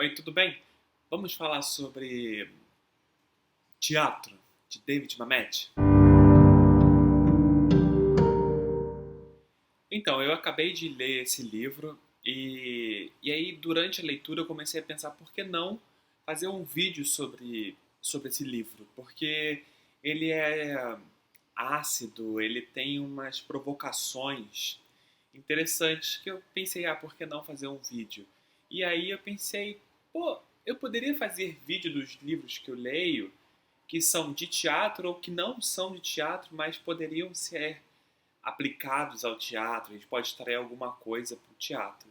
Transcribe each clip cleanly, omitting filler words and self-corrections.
Oi, tudo bem? Vamos falar sobre teatro, de David Mamet. Então, eu acabei de ler esse livro e aí durante a leitura eu comecei a pensar por que não fazer um vídeo sobre esse livro, porque ele é ácido, ele tem umas provocações interessantes que eu pensei, por que não fazer um vídeo? E aí eu pensei, pô, eu poderia fazer vídeo dos livros que eu leio, que são de teatro ou que não são de teatro, mas poderiam ser aplicados ao teatro, a gente pode extrair alguma coisa para o teatro.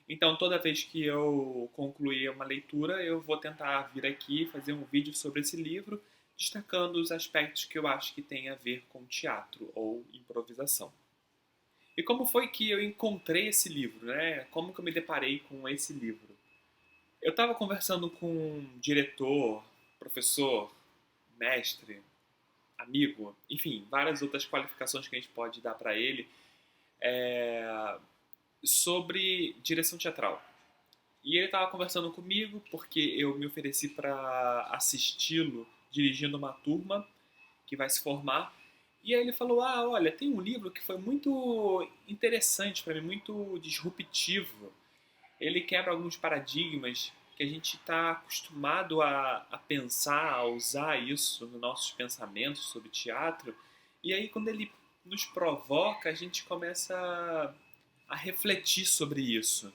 Então, toda vez que eu concluir uma leitura, eu vou tentar vir aqui fazer um vídeo sobre esse livro, destacando os aspectos que eu acho que tem a ver com teatro ou improvisação. E como foi que eu encontrei esse livro, né? Como que eu me deparei com esse livro? Eu estava conversando com um diretor, professor, mestre, amigo, enfim, várias outras qualificações que a gente pode dar para ele sobre direção teatral. E ele estava conversando comigo porque eu me ofereci para assisti-lo dirigindo uma turma que vai se formar. E aí ele falou: olha, tem um livro que foi muito interessante para mim, muito disruptivo. Ele quebra alguns paradigmas que a gente está acostumado a pensar, a usar isso nos nossos pensamentos sobre teatro. E aí, quando ele nos provoca, a gente começa a refletir sobre isso.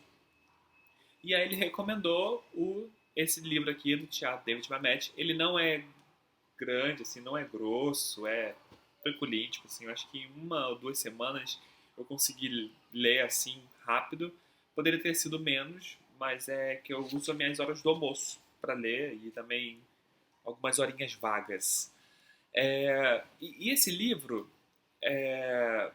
E aí ele recomendou esse livro aqui do teatro David Mamet. Ele não é grande, assim, não é grosso, é tranquilinho, tipo assim, eu acho que em 1 ou 2 semanas eu consegui ler assim rápido. Poderia ter sido menos, mas é que eu uso as minhas horas do almoço para ler e também algumas horinhas vagas. E esse livro, é,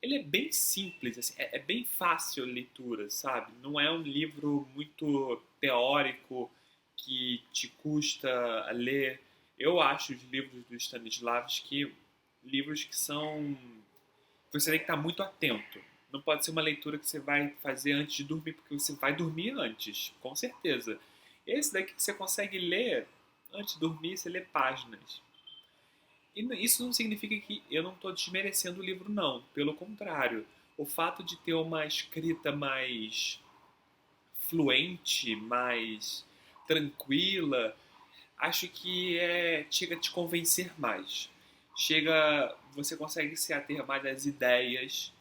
ele é bem simples, assim, é bem fácil a leitura, sabe? Não é um livro muito teórico que te custa a ler. Eu acho os livros do Stanislavski livros que são. Você tem que estar muito atento. Não pode ser uma leitura que você vai fazer antes de dormir, porque você vai dormir antes, com certeza. Esse daqui que você consegue ler antes de dormir, você lê páginas. E isso não significa que eu não estou desmerecendo o livro, não. Pelo contrário, o fato de ter uma escrita mais fluente, mais tranquila, acho que chega a te convencer mais. Você consegue se ater mais às ideias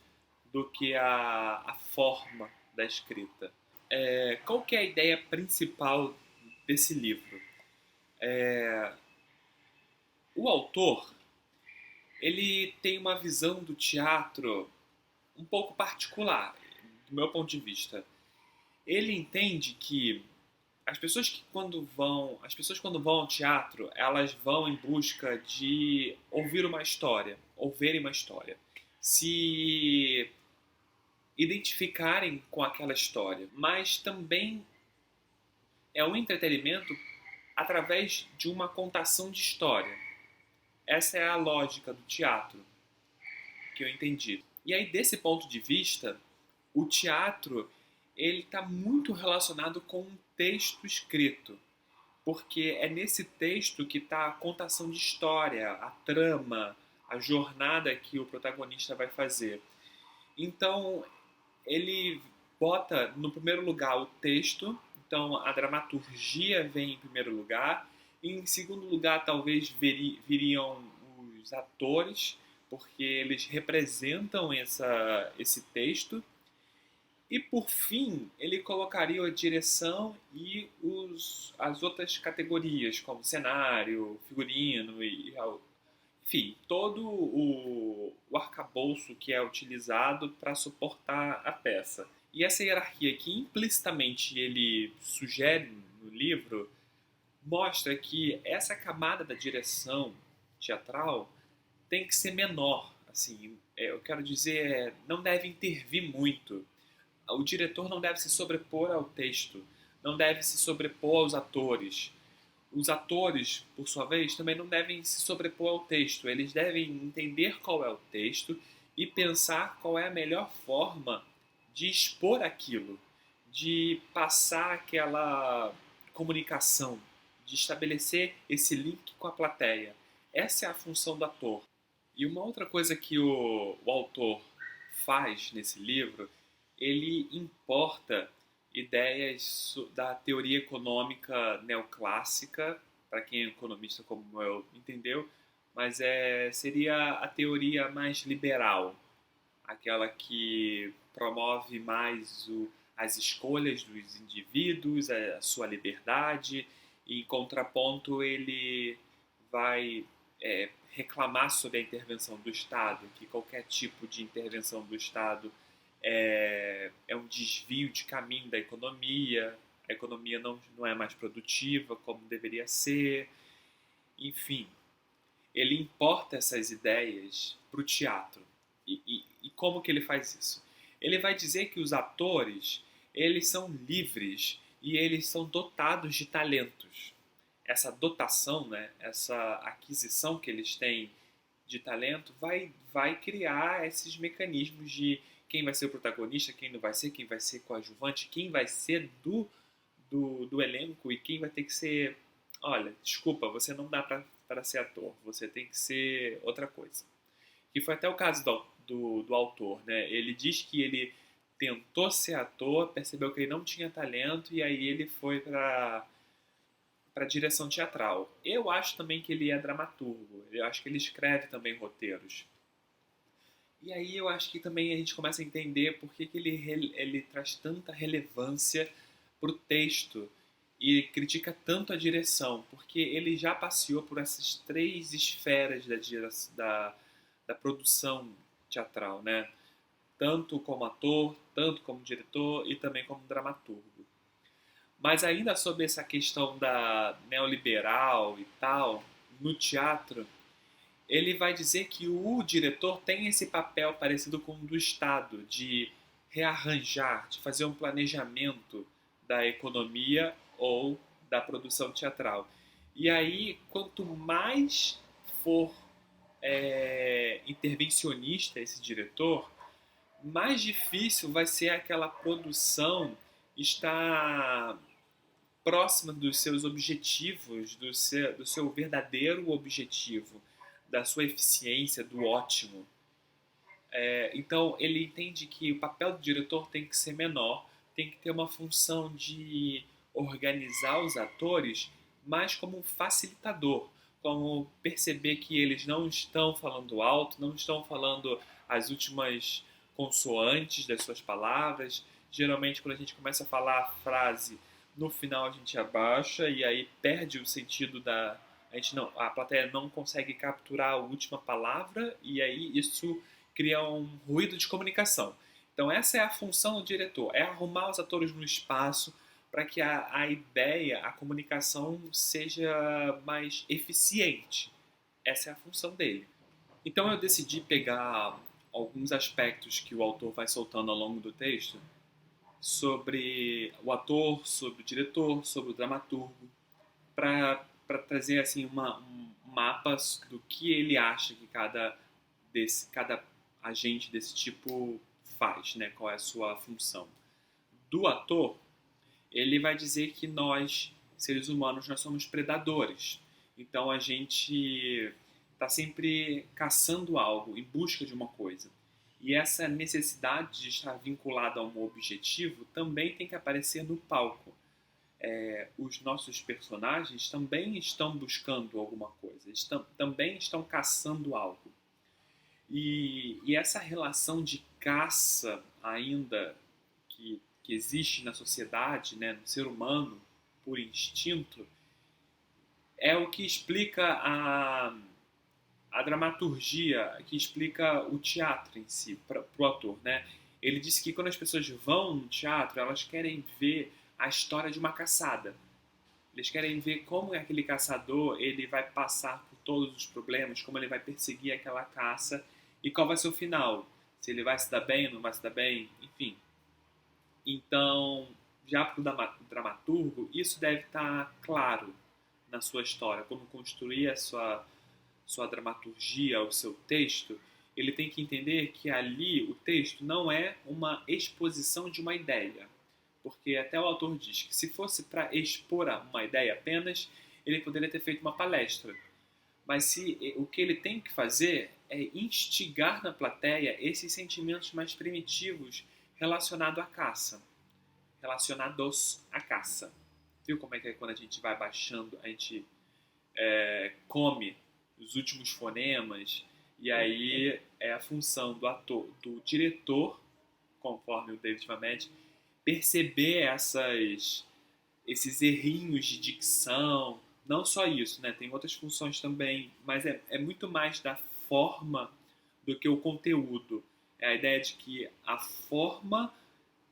do que a forma da escrita. Qual que é a ideia principal desse livro? O autor ele tem uma visão do teatro um pouco particular, do meu ponto de vista. Ele entende que as pessoas quando vão ao teatro, elas vão em busca de ouvir uma história, ou verem uma história, se identificarem com aquela história, mas também é um entretenimento através de uma contação de história. Essa é a lógica do teatro que eu entendi. E aí, desse ponto de vista, o teatro ele está muito relacionado com um texto escrito, porque é nesse texto que está a contação de história, a trama, a jornada que o protagonista vai fazer. Então, ele bota no primeiro lugar o texto, então a dramaturgia vem em primeiro lugar, e em segundo lugar talvez viriam os atores, porque eles representam esse texto, e por fim ele colocaria a direção e as outras categorias, como cenário, figurino enfim, todo o arcabouço que é utilizado para suportar a peça. E essa hierarquia que implicitamente ele sugere no livro mostra que essa camada da direção teatral tem que ser menor. Assim, eu quero dizer, não deve intervir muito. O diretor não deve se sobrepor ao texto, não deve se sobrepor aos atores. Os atores, por sua vez, também não devem se sobrepor ao texto. Eles devem entender qual é o texto e pensar qual é a melhor forma de expor aquilo, de passar aquela comunicação, de estabelecer esse link com a plateia. Essa é a função do ator. E uma outra coisa que o autor faz nesse livro, ele importa ideias da teoria econômica neoclássica, para quem é economista como eu entendeu, mas seria a teoria mais liberal, aquela que promove mais as escolhas dos indivíduos, a sua liberdade, e em contraponto ele vai reclamar sobre a intervenção do Estado, que qualquer tipo de intervenção do Estado é um desvio de caminho da economia, a economia não é mais produtiva como deveria ser, enfim, ele importa essas ideias para o teatro. E como que ele faz isso? Ele vai dizer que os atores, eles são livres e eles são dotados de talentos. Essa dotação, né, essa aquisição que eles têm de talento vai criar esses mecanismos de quem vai ser o protagonista, quem não vai ser, quem vai ser coadjuvante, quem vai ser do elenco e quem vai ter que ser. Olha, desculpa, você não dá para ser ator, você tem que ser outra coisa. Que foi até o caso do autor, né? Ele diz que ele tentou ser ator, percebeu que ele não tinha talento e aí ele foi para direção teatral. Eu acho também que ele é dramaturgo, eu acho que ele escreve também roteiros. E aí eu acho que também a gente começa a entender por que ele traz tanta relevância para o texto e critica tanto a direção, porque ele já passeou por essas três esferas da produção teatral, né? Tanto como ator, tanto como diretor e também como dramaturgo. Mas ainda sobre essa questão da neoliberal e tal, no teatro, ele vai dizer que o diretor tem esse papel parecido com o do Estado, de rearranjar, de fazer um planejamento da economia ou da produção teatral. E aí, quanto mais for intervencionista esse diretor, mais difícil vai ser aquela produção estar próxima dos seus objetivos, do seu verdadeiro objetivo, da sua eficiência, do ótimo. Então, ele entende que o papel do diretor tem que ser menor, tem que ter uma função de organizar os atores, mais como um facilitador, como perceber que eles não estão falando alto, não estão falando as últimas consoantes das suas palavras. Geralmente, quando a gente começa a falar a frase, no final a gente abaixa e aí perde o sentido a plateia não consegue capturar a última palavra e aí isso cria um ruído de comunicação. Então essa é a função do diretor, é arrumar os atores no espaço para que a ideia, a comunicação seja mais eficiente. Essa é a função dele. Então eu decidi pegar alguns aspectos que o autor vai soltando ao longo do texto sobre o ator, sobre o diretor, sobre o dramaturgo, para trazer assim um mapa do que ele acha que cada agente desse tipo faz, né? Qual é a sua função. Do ator, ele vai dizer que nós, seres humanos, nós somos predadores. Então a gente está sempre caçando algo, em busca de uma coisa. E essa necessidade de estar vinculada a um objetivo também tem que aparecer no palco. Os nossos personagens também estão buscando alguma coisa, também estão caçando algo. E essa relação de caça ainda que existe na sociedade, né, no ser humano, por instinto, é o que explica a dramaturgia, que explica o teatro em si, para o ator. Né? Ele disse que quando as pessoas vão no teatro, elas querem ver a história de uma caçada. Eles querem ver como aquele caçador ele vai passar por todos os problemas, como ele vai perseguir aquela caça e qual vai ser o final. Se ele vai se dar bem ou não vai se dar bem, enfim. Então, já para o dramaturgo, isso deve estar claro na sua história. Como construir a sua dramaturgia, o seu texto, ele tem que entender que ali o texto não é uma exposição de uma ideia, porque até o autor diz que se fosse para expor uma ideia apenas, ele poderia ter feito uma palestra. Mas o que ele tem que fazer é instigar na plateia esses sentimentos mais primitivos relacionados à caça. Viu como é que é quando a gente vai baixando, a gente come os últimos fonemas, e aí é a função do ator, do diretor, conforme o David Mamet, perceber esses errinhos de dicção. Não só isso, né? Tem outras funções também, mas é muito mais da forma do que o conteúdo. É a ideia de que a forma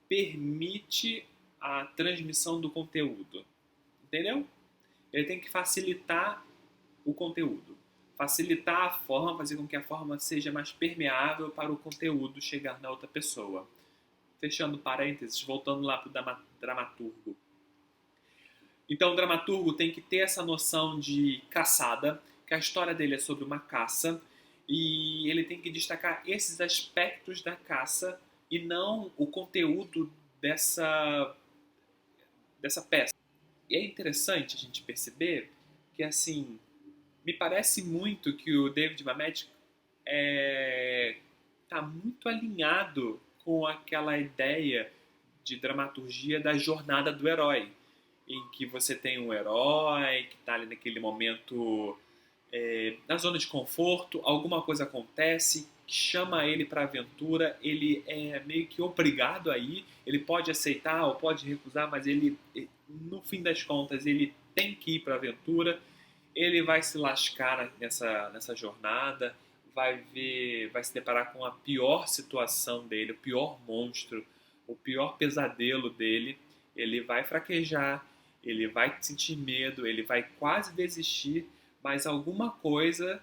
permite a transmissão do conteúdo. Entendeu? Ele tem que facilitar o conteúdo. Facilitar a forma, fazer com que a forma seja mais permeável para o conteúdo chegar na outra pessoa. Fechando parênteses, voltando lá para o dramaturgo. Então o dramaturgo tem que ter essa noção de caçada, que a história dele é sobre uma caça, e ele tem que destacar esses aspectos da caça e não o conteúdo dessa peça. E é interessante a gente perceber que, assim, me parece muito que o David Mamet está muito alinhado com aquela ideia de dramaturgia da jornada do herói, em que você tem um herói que está ali naquele momento na zona de conforto, alguma coisa acontece, chama ele para a aventura, ele é meio que obrigado a ir, ele pode aceitar ou pode recusar, mas ele, no fim das contas, ele tem que ir para a aventura, ele vai se lascar nessa jornada, vai se deparar com a pior situação dele, o pior monstro, o pior pesadelo dele, ele vai fraquejar, ele vai sentir medo, ele vai quase desistir, mas alguma coisa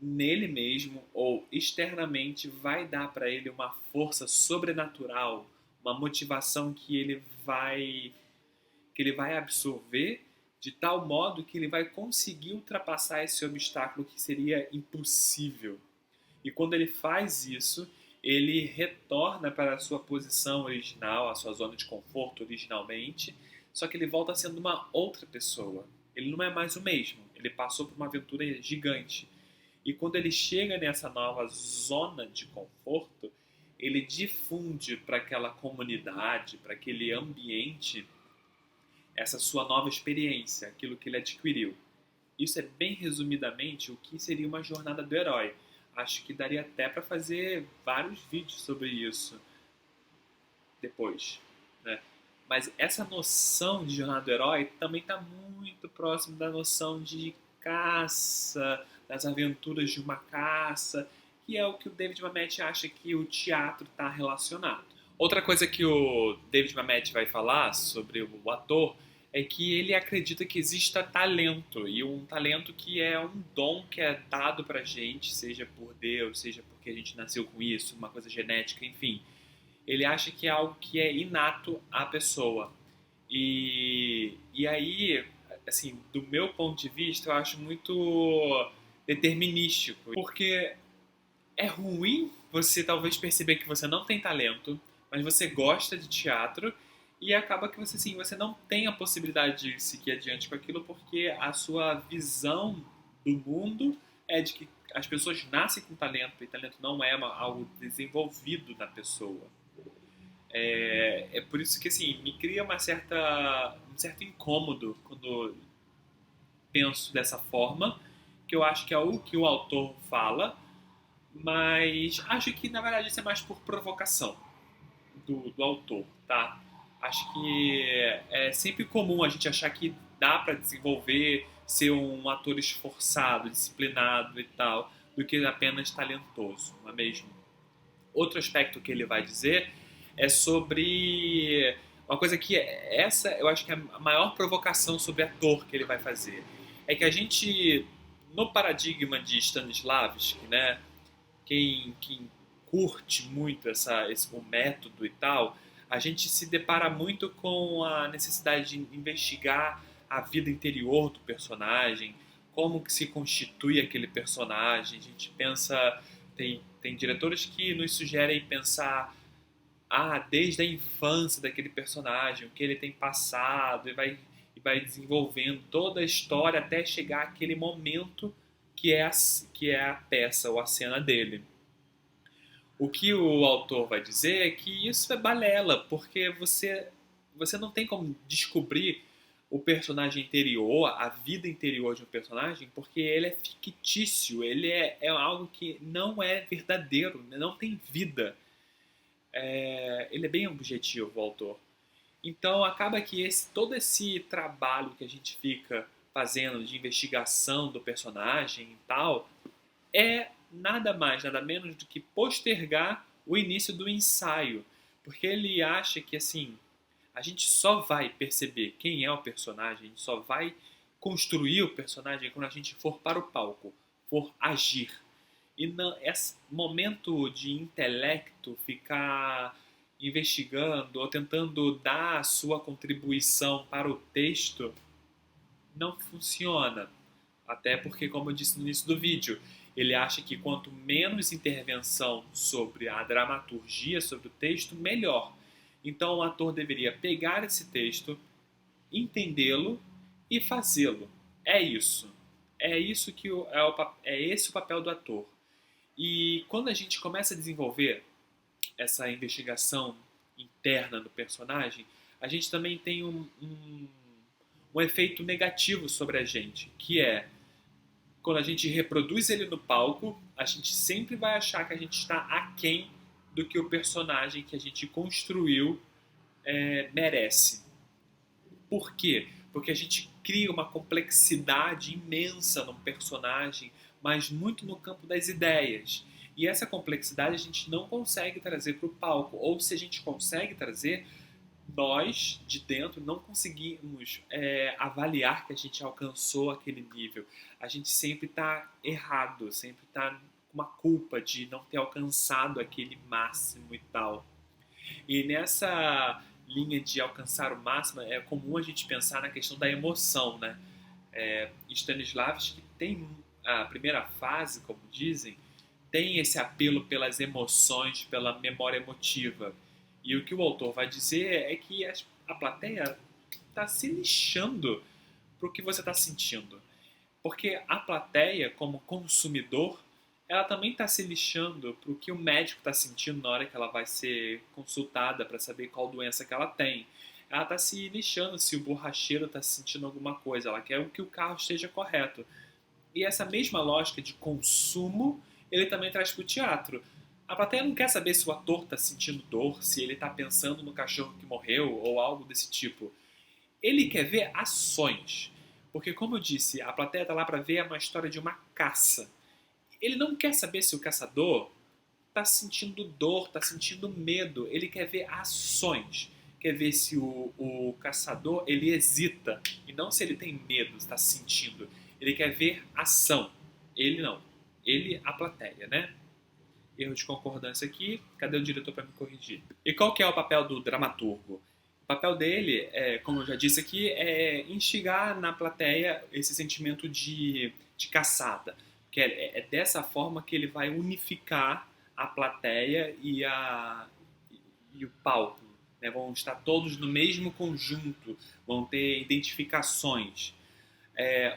nele mesmo ou externamente vai dar para ele uma força sobrenatural, uma motivação que ele vai absorver de tal modo que ele vai conseguir ultrapassar esse obstáculo que seria impossível. E quando ele faz isso, ele retorna para a sua posição original, a sua zona de conforto originalmente, só que ele volta sendo uma outra pessoa. Ele não é mais o mesmo. Ele passou por uma aventura gigante. E quando ele chega nessa nova zona de conforto, ele difunde para aquela comunidade, para aquele ambiente, essa sua nova experiência, aquilo que ele adquiriu. Isso é bem resumidamente o que seria uma jornada do herói. Acho que daria até para fazer vários vídeos sobre isso depois, né? Mas essa noção de jornada do herói também está muito próximo da noção de caça, das aventuras de uma caça, que é o que o David Mamet acha que o teatro está relacionado. Outra coisa que o David Mamet vai falar sobre o ator é que ele acredita que exista talento, e um talento que é um dom que é dado pra gente, seja por Deus, seja porque a gente nasceu com isso, uma coisa genética, enfim. Ele acha que é algo que é inato à pessoa. E aí, assim, do meu ponto de vista, eu acho muito determinístico, porque é ruim você talvez perceber que você não tem talento, mas você gosta de teatro e acaba que você, assim, você não tem a possibilidade de seguir adiante com aquilo porque a sua visão do mundo é de que as pessoas nascem com talento e talento não é algo desenvolvido na pessoa. É por isso que, assim, me cria um certo incômodo quando penso dessa forma, que eu acho que é o que o autor fala, mas acho que na verdade isso é mais por provocação do autor, tá? Acho que é sempre comum a gente achar que dá para desenvolver, ser um ator esforçado, disciplinado e tal, do que apenas talentoso, não é mesmo? Outro aspecto que ele vai dizer é sobre uma coisa que essa eu acho que é a maior provocação sobre ator que ele vai fazer. É que a gente, no paradigma de Stanislavski, né, quem curte muito o método e tal, a gente se depara muito com a necessidade de investigar a vida interior do personagem, como que se constitui aquele personagem. A gente pensa, tem diretores que nos sugerem pensar desde a infância daquele personagem, o que ele tem passado, e vai desenvolvendo toda a história até chegar àquele momento que é a peça ou a cena dele. O que o autor vai dizer é que isso é balela, porque você não tem como descobrir o personagem interior, a vida interior de um personagem, porque ele é fictício, é algo que não é verdadeiro, não tem vida. Ele é bem objetivo, o autor. Então acaba que todo esse trabalho que a gente fica fazendo de investigação do personagem e tal é nada mais, nada menos do que postergar o início do ensaio, porque ele acha que assim a gente só vai perceber quem é o personagem, a gente só vai construir o personagem quando a gente for para o palco, for agir. E não, esse momento de intelecto, ficar investigando ou tentando dar a sua contribuição para o texto, não funciona. Até porque, como eu disse no início do vídeo, ele acha que quanto menos intervenção sobre a dramaturgia, sobre o texto, melhor. Então o ator deveria pegar esse texto, entendê-lo e fazê-lo. É isso. É isso que é esse o papel do ator. E quando a gente começa a desenvolver essa investigação interna do personagem, a gente também tem um efeito negativo sobre a gente, que é quando a gente reproduz ele no palco, a gente sempre vai achar que a gente está aquém do que o personagem que a gente construiu merece. Por quê? Porque a gente cria uma complexidade imensa num personagem, mas muito no campo das ideias. E essa complexidade a gente não consegue trazer para o palco. Ou se a gente consegue trazer, nós de dentro não conseguimos avaliar que a gente alcançou aquele nível. A gente sempre está errado, sempre está com uma culpa de não ter alcançado aquele máximo e tal. E nessa linha de alcançar o máximo, é comum a gente pensar na questão da emoção, né? Stanislavski tem a primeira fase, como dizem, tem esse apelo pelas emoções, pela memória emotiva. E o que o autor vai dizer é que a plateia está se lixando para o que você está sentindo. Porque a plateia, como consumidor, ela também está se lixando para o que o médico está sentindo na hora que ela vai ser consultada para saber qual doença que ela tem. Ela está se lixando se o borracheiro está sentindo alguma coisa. Ela quer que o carro esteja correto. E essa mesma lógica de consumo, ele também traz para o teatro. A plateia não quer saber se o ator está sentindo dor, se ele está pensando no cachorro que morreu ou algo desse tipo. Ele quer ver ações. Porque, como eu disse, a plateia está lá para ver uma história de uma caça. Ele não quer saber se o caçador está sentindo dor, está sentindo medo. Ele quer ver ações. Quer ver se o caçador ele hesita e não se ele tem medo, está sentindo. Ele quer ver ação. Ele não. Ele, a plateia, né? Erro de concordância aqui. Cadê o diretor para me corrigir? E qual que é o papel do dramaturgo? O papel dele, como eu já disse aqui, é instigar na plateia esse sentimento de caçada. Que é dessa forma que ele vai unificar a plateia e o palco. Né? Vão estar todos no mesmo conjunto, vão ter identificações.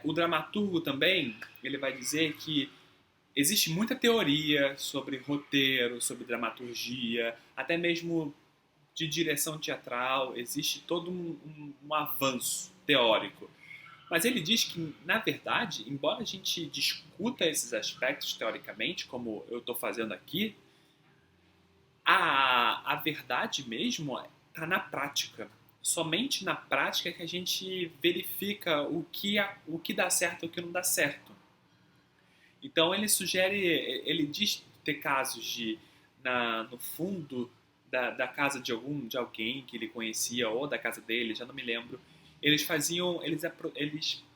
O dramaturgo também, ele vai dizer que existe muita teoria sobre roteiro, sobre dramaturgia, até mesmo de direção teatral, existe todo um avanço teórico. Mas ele diz que, na verdade, embora a gente discuta esses aspectos teoricamente, como eu estou fazendo aqui, a verdade mesmo está na prática. Somente na prática que a gente verifica o que dá certo e o que não dá certo. Então ele sugere, ele diz ter casos no fundo da casa de alguém que ele conhecia ou da casa dele, já não me lembro. Eles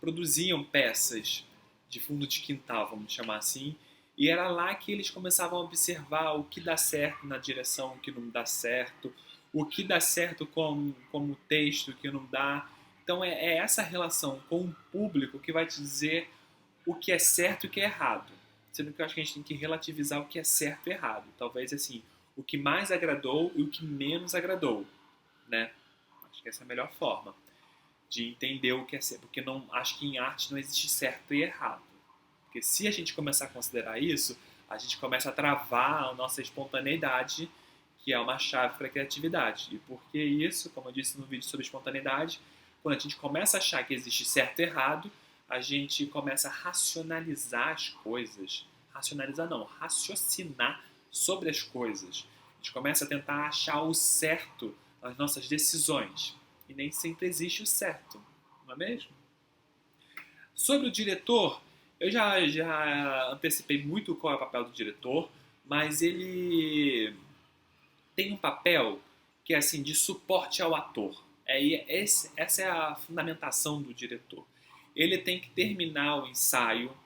produziam peças de fundo de quintal, vamos chamar assim, e era lá que eles começavam a observar o que dá certo na direção, o que não dá certo, o que dá certo como texto, o que não dá. Então é essa relação com o público que vai te dizer o que é certo e o que é errado. Sendo que eu acho que a gente tem que relativizar o que é certo e errado. Talvez assim, o que mais agradou e o que menos agradou, né? Acho que essa é a melhor forma de entender o que é ser, porque não acho que em arte não existe certo e errado. Porque se a gente começar a considerar isso, a gente começa a travar a nossa espontaneidade, que é uma chave para a criatividade. E por que isso? Como eu disse no vídeo sobre espontaneidade, quando a gente começa a achar que existe certo e errado, a gente começa a racionalizar as coisas. Racionalizar não, raciocinar sobre as coisas. A gente começa a tentar achar o certo nas nossas decisões. E nem sempre existe o certo, não é mesmo? Sobre o diretor, eu já antecipei muito qual é o papel do diretor, mas ele tem um papel que é assim de suporte ao ator. Essa é a fundamentação do diretor. Ele tem que terminar o ensaio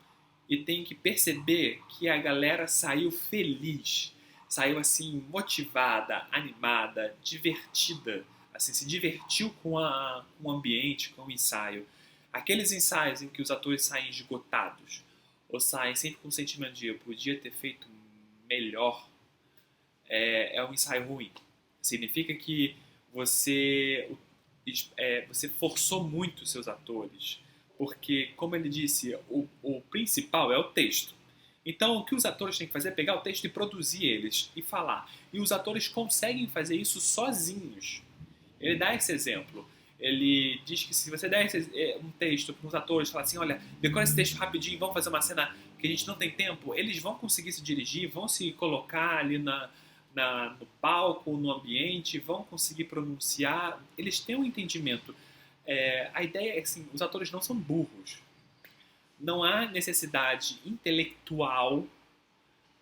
e tem que perceber que a galera saiu feliz, saiu assim motivada, animada, divertida, assim se divertiu com o ambiente, com o ensaio. Aqueles ensaios em que os atores saem esgotados ou saem sempre com o sentimento de eu podia ter feito melhor, é um ensaio ruim. Significa que você, você forçou muito os seus atores, porque, como ele disse, o principal é o texto. Então, o que os atores têm que fazer é pegar o texto e produzir eles e falar. E os atores conseguem fazer isso sozinhos. Ele dá esse exemplo. Ele diz que se você der um texto para os atores, falar assim, olha, decora esse texto rapidinho, vamos fazer uma cena que a gente não tem tempo, eles vão conseguir se dirigir, vão se colocar ali no palco, no ambiente, vão conseguir pronunciar, eles têm um entendimento. A ideia é que assim, os atores não são burros. Não há necessidade intelectual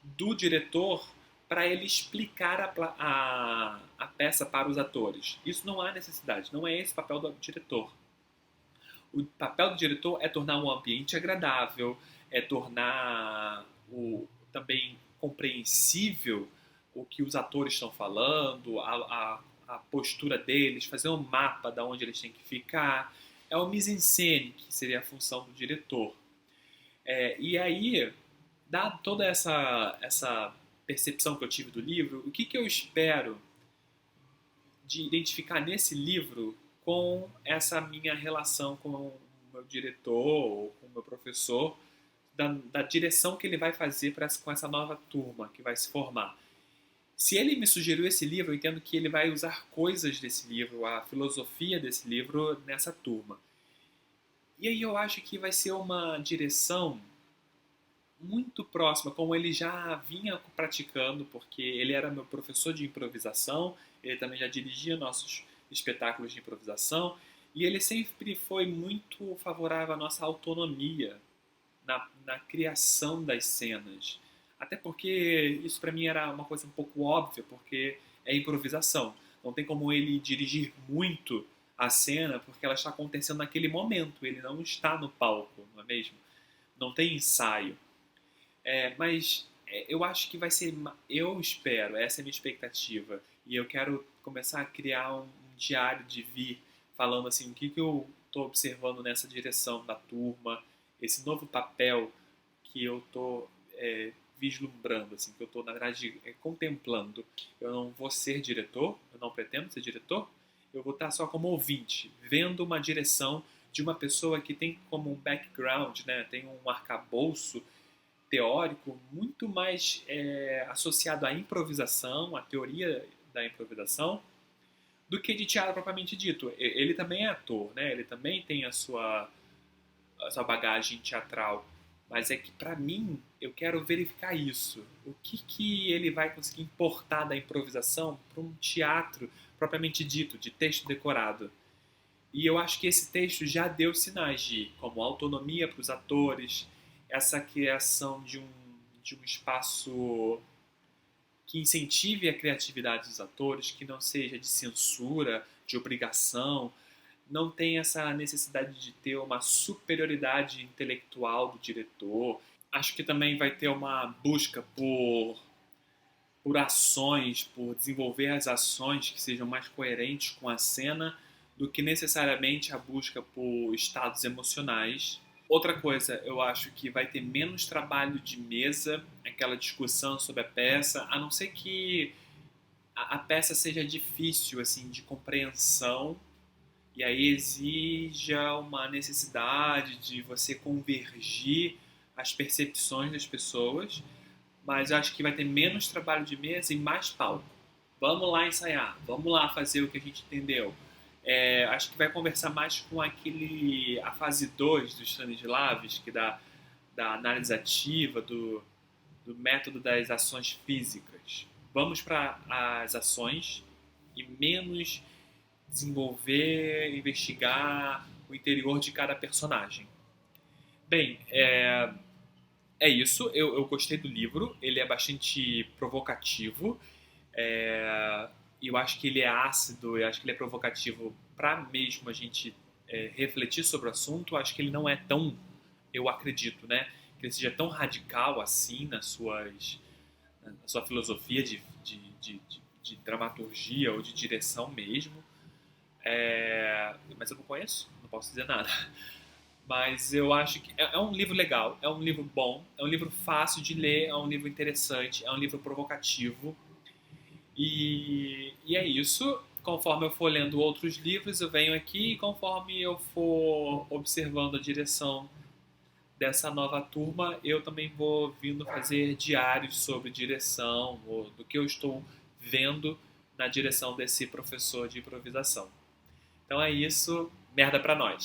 do diretor para ele explicar a peça para os atores. Isso não há necessidade, não é esse o papel do diretor. O papel do diretor é tornar o ambiente agradável, é tornar também compreensível o que os atores estão falando, a postura deles, fazer um mapa de onde eles têm que ficar. É o mise-en-scène, que seria a função do diretor. E aí, dada toda essa percepção que eu tive do livro, o que eu espero de identificar nesse livro com essa minha relação com o meu diretor ou com o meu professor, da direção que ele vai fazer com essa nova turma que vai se formar. Se ele me sugeriu esse livro, eu entendo que ele vai usar coisas desse livro, a filosofia desse livro nessa turma. E aí eu acho que vai ser uma direção muito próxima, como ele já vinha praticando, porque ele era meu professor de improvisação, ele também já dirigia nossos espetáculos de improvisação, e ele sempre foi muito favorável à nossa autonomia na criação das cenas. Até porque isso para mim era uma coisa um pouco óbvia, porque é improvisação. Não tem como ele dirigir muito a cena, porque ela está acontecendo naquele momento, ele não está no palco, não é mesmo? Não tem ensaio. Mas eu acho que vai ser. Eu espero, essa é a minha expectativa. E eu quero começar a criar um diário de vir falando assim o que eu estou observando nessa direção da turma, esse novo papel que eu estou vislumbrando, assim, que eu estou, na verdade, contemplando. Eu não vou ser diretor, eu não pretendo ser diretor, eu vou estar só como ouvinte, vendo uma direção de uma pessoa que tem como um background, né, tem um arcabouço teórico muito mais associado à improvisação, à teoria da improvisação, do que de teatro propriamente dito. Ele também é ator, né? Ele também tem a sua bagagem teatral, mas é que para mim eu quero verificar isso. O que ele vai conseguir importar da improvisação para um teatro propriamente dito, de texto decorado. E eu acho que esse texto já deu sinais como autonomia para os atores, essa criação de um espaço que incentive a criatividade dos atores, que não seja de censura, de obrigação, não tem essa necessidade de ter uma superioridade intelectual do diretor. Acho que também vai ter uma busca por ações, por desenvolver as ações que sejam mais coerentes com a cena do que necessariamente a busca por estados emocionais. Outra coisa, eu acho que vai ter menos trabalho de mesa, aquela discussão sobre a peça, a não ser que a peça seja difícil assim de compreensão e aí exija uma necessidade de você convergir as percepções das pessoas, mas eu acho que vai ter menos trabalho de mesa e mais palco. Vamos lá ensaiar, vamos lá fazer o que a gente entendeu. Acho que vai conversar mais com a fase 2 do Stanislavski, da análise ativa, do método das ações físicas. Vamos para as ações e menos desenvolver, investigar o interior de cada personagem. Bem, é isso. Eu gostei do livro. Ele é bastante provocativo. É, eu acho que ele é ácido. Eu acho que ele é provocativo para mesmo a gente refletir sobre o assunto. Eu acho que ele não é tão, eu acredito, né, que ele seja tão radical assim na sua filosofia de dramaturgia ou de direção mesmo. Mas eu não conheço, não posso dizer nada. Mas eu acho que é um livro legal, é um livro bom, é um livro fácil de ler, é um livro interessante, é um livro provocativo. E é isso. Conforme eu for lendo outros livros, eu venho aqui e conforme eu for observando a direção dessa nova turma, eu também vou vindo fazer diários sobre direção, ou do que eu estou vendo na direção desse professor de improvisação. Então é isso, merda pra nós.